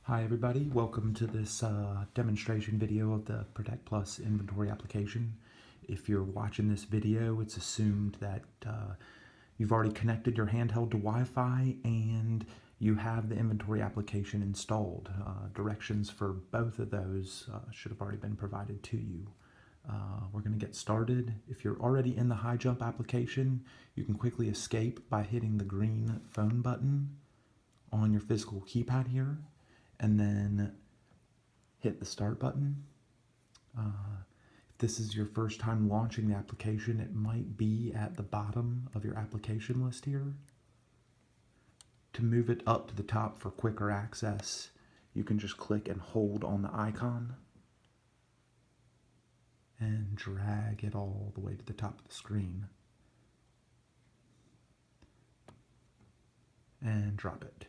Hi everybody, welcome to this demonstration video of the Protect Plus inventory application. If you're watching this video, it's assumed that you've already connected your handheld to Wi-Fi and you have the inventory application installed. Directions for both of those should have already been provided to you. We're going to get started. If you're already in the high jump application, you can quickly escape by hitting the green phone button on your physical keypad here, and then hit the start button. If this is your first time launching the application, it might be at the bottom of your application list here. To move it up to the top for quicker access, you can just click and hold on the icon and drag it all the way to the top of the screen and drop it.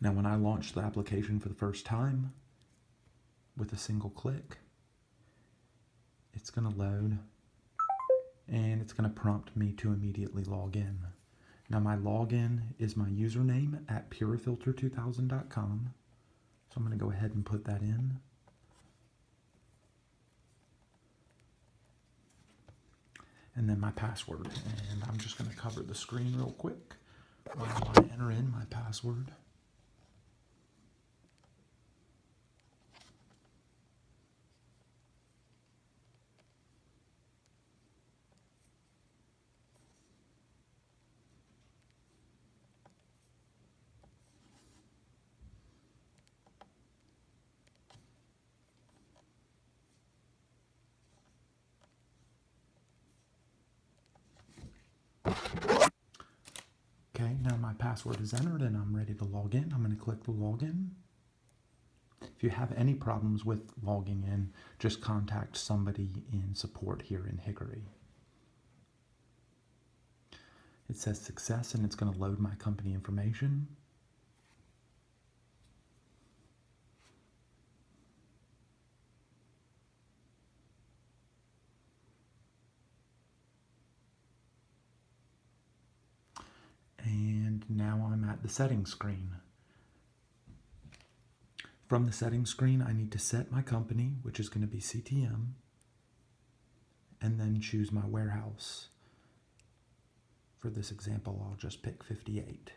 Now, when I launch the application for the first time with a single click, it's going to load and it's going to prompt me to immediately log in. Now, my login is my username at purifilter2000.com. So I'm going to go ahead and put that in. And then my password. And I'm just going to cover the screen real quick while I enter in my password. Okay, now my password is entered and I'm ready to log in. I'm going to click the login. If you have any problems with logging in, just contact somebody in support here in Hickory. It says success and it's going to load my company information. And now I'm at the settings screen. From the settings screen, I need to set my company, which is going to be CTM, and then choose my warehouse. For this example, I'll just pick 58.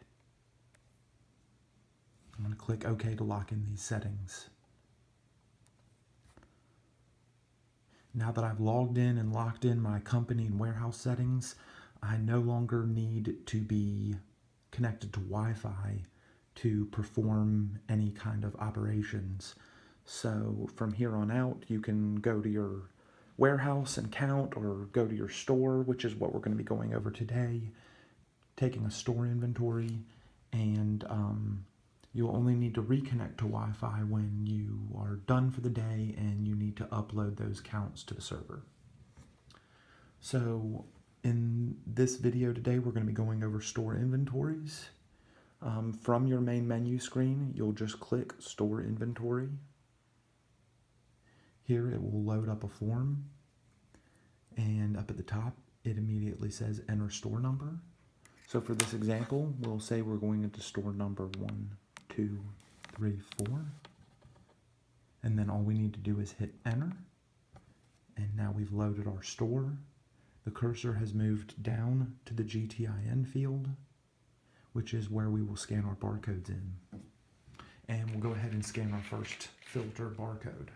I'm going to click OK to lock in these settings. Now that I've logged in and locked in my company and warehouse settings, I no longer need to be connected to Wi-Fi to perform any kind of operations. So from here on out, you can go to your warehouse and count, or go to your store, which is what we're going to be going over today, taking a store inventory, and you'll only need to reconnect to Wi-Fi when you are done for the day and you need to upload those counts to the server. So in this video today, we're going to be going over store inventories. From your main menu screen, you'll just click Store Inventory. Here it will load up a form, and up at the top, it immediately says Enter Store Number. So for this example, we'll say we're going into store number 1, 2, 3, 4. And then all we need to do is hit Enter. And now we've loaded our store. The cursor has moved down to the GTIN field, which is where we will scan our barcodes in. And we'll go ahead and scan our first filter barcode.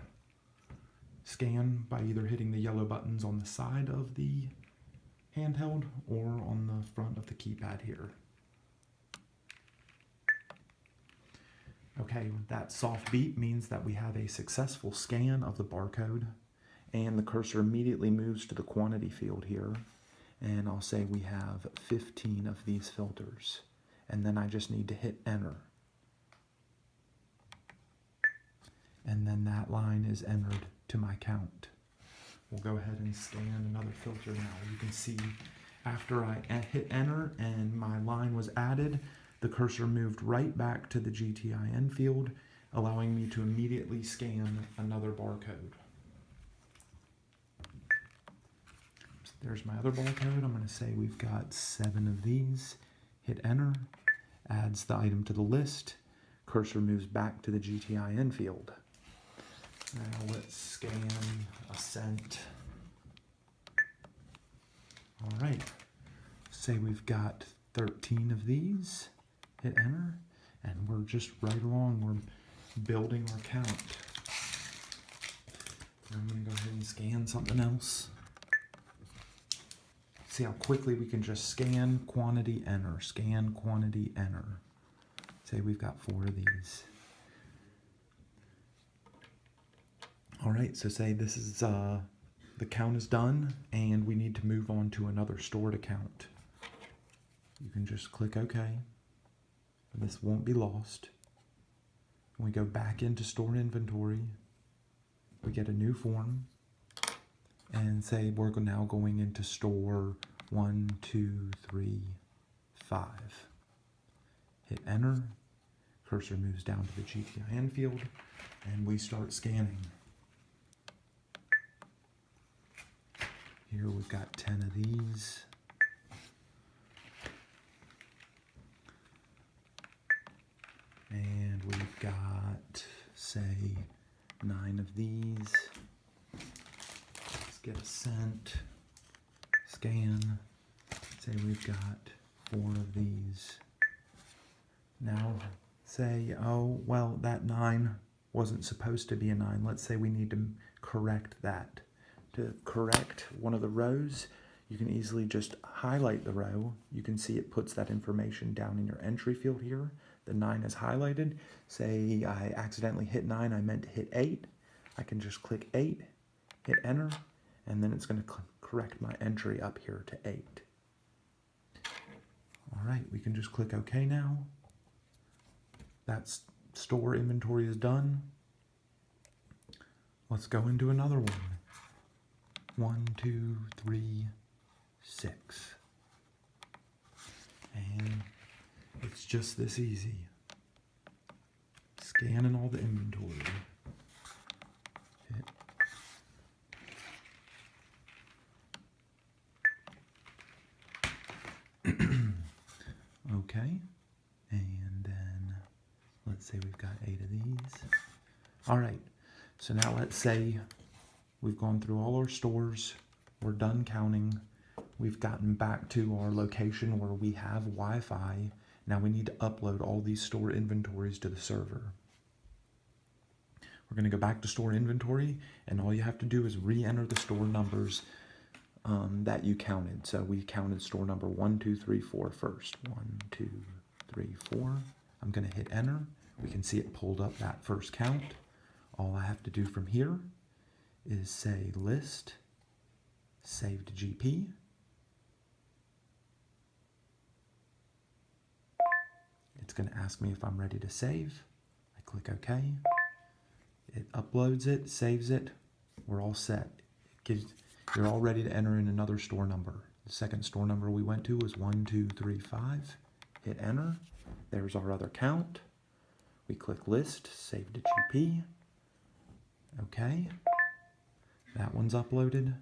Scan by either hitting the yellow buttons on the side of the handheld or on the front of the keypad here. Okay, that soft beep means that we have a successful scan of the barcode, and the cursor immediately moves to the quantity field here, and I'll say we have 15 of these filters, and then I just need to hit enter. And then that line is entered to my count. We'll go ahead and scan another filter now. You can see after I hit enter and my line was added, the cursor moved right back to the GTIN field, allowing me to immediately scan another barcode. There's my other barcode. I'm going to say we've got 7 of these. Hit enter, adds the item to the list. cursor moves back to the GTIN field. Now let's scan Ascent. All right, say we've got 13 of these, hit enter, and we're just right along, we're building our count. I'm gonna go ahead and scan something else. See how quickly we can just scan, quantity, enter, scan, quantity, enter. Say we've got 4 of these. All right, so say this is, the count is done and we need to move on to another stored account. You can just click OK. This won't be lost. We go back into store inventory. We get a new form and say we're now going into store 1, 2, 3, 5. Hit enter. Cursor moves down to the GTIN field and we start scanning. Here we've got 10 of these. And we've got, say, 9 of these. Let's get a cent. Scan. Say we've got 4 of these. Now, say, oh, well, that 9 wasn't supposed to be a 9. Let's say we need to correct that. To correct one of the rows, you can easily just highlight the row. You can see it puts that information down in your entry field here. The 9 is highlighted. Say I accidentally hit 9, I meant to hit 8. I can just click 8, hit enter, and then it's going to correct my entry up here to 8. All right, we can just click OK now. That's store inventory is done. Let's go into another one. 1, 2, 3, 6. And it's just this easy. Scanning all the inventory. Hit. Okay. And then let's say we've got 8 of these. All right. So now let's say we've gone through all our stores. We're done counting. We've gotten back to our location where we have Wi-Fi. Now we need to upload all these store inventories to the server. We're going to go back to store inventory, and all you have to do is re-enter the store numbers that you counted. So we counted store number 1, 2, 3, 4 first. 1, 2, 3, 4. I'm going to hit enter. We can see it pulled up that first count. All I have to do from here is say list, save to GP. It's going to ask me if I'm ready to save. I click OK. It uploads it, saves it. We're all set. You're all ready to enter in another store number. The second store number we went to was 1, 2, 3, 5. Hit enter. There's our other count. We click list, save to GP. OK. That one's uploaded.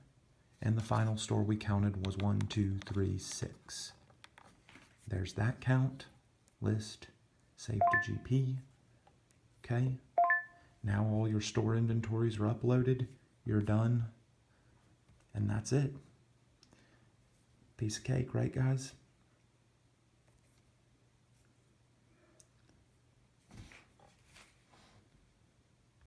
And the final store we counted was 1, 2, 3, 6. There's that count. List, save to GP. Okay. Now all your store inventories are uploaded. You're done. And that's it. Piece of cake, right, guys?